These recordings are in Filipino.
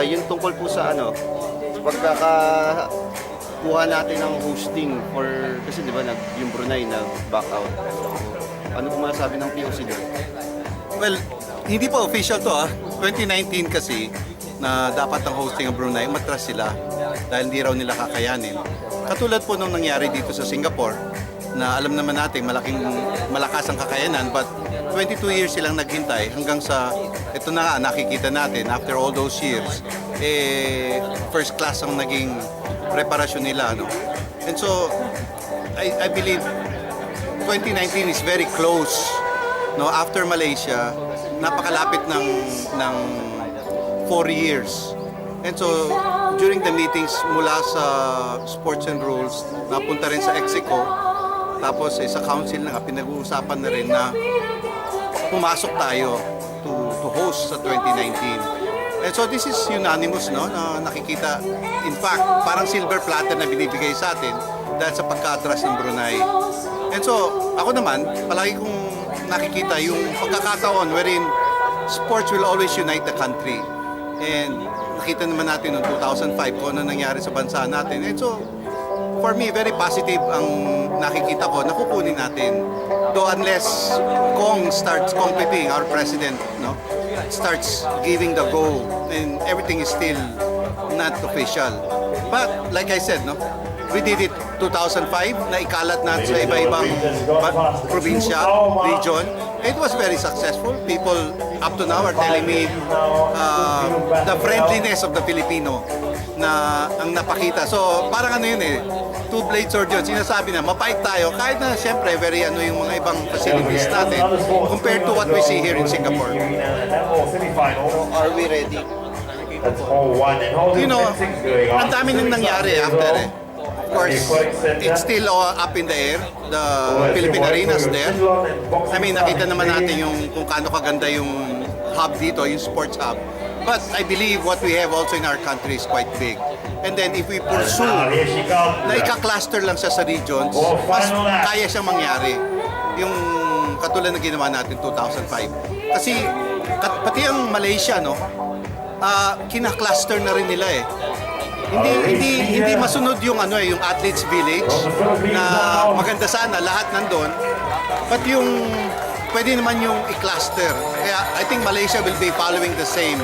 Yung tungkol po sa pagkakakuha natin ng hosting kasi di ba yung Brunei nag-back out. Ano po masasabi ng POC doon? Well, hindi pa official to 2019 kasi na dapat ang hosting ng Brunei, umatras sila dahil hindi raw nila kakayanin. Katulad po nung nangyari dito sa Singapore na alam naman natin malakas ang kakayanan, but 22 years silang naghintay hanggang sa ito na nga nakikita natin after all those years first class ang naging preparasyon nila, no? And so I believe 2019 is very close, no? After Malaysia, napakalapit ng 4 years. And so during the meetings mula sa Sports and Rules, napunta rin sa Execo, tapos sa council na pinag-uusapan na rin na pumasok tayo to host sa 2019. And so this is unanimous, no? Na nakikita, in fact, parang silver platter na binibigay sa atin dahil sa pagka-atras ng Brunei. And so ako naman, palagi kong nakikita yung pagkakataon wherein sports will always unite the country. And nakita naman natin noong 2005 kung ano nangyari sa bansa natin. And so for me, very positive ang nakikita ko na kukunin natin. Though unless Kong starts competing, our president, no, starts giving the go, and everything is still not official. But like I said, no, we did it 2005 na ikalat natin sa iba-ibang probinsya, region. It was very successful. People up to now are telling me the friendliness of the Filipino na ang napakita. So parang yun two-blade sword yun. Sinasabi na mapait tayo kahit na siyempre very yung mga ibang facilities natin compared to what we see here in Singapore. Are we ready? You know, ang dami nang nangyari after Of course, it's still up in the air. The Philippine Arena's there. I mean, nakita naman natin kung kaano kaganda yung hub dito, yung sports hub. But I believe what we have also in our country is quite big. And then if we pursue na ika-cluster lang sa regions, mas kaya siyang mangyari. Yung katulad na ginawa natin 2005. Kasi pati ang Malaysia, no, kina-cluster na rin nila Hindi masunod yung yung athletes village na maganda sana lahat nandoon. But yung pwede naman yung i-cluster. Kaya I think Malaysia will be following the same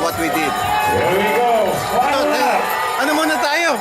what we did. Here we go. Ano muna tayo?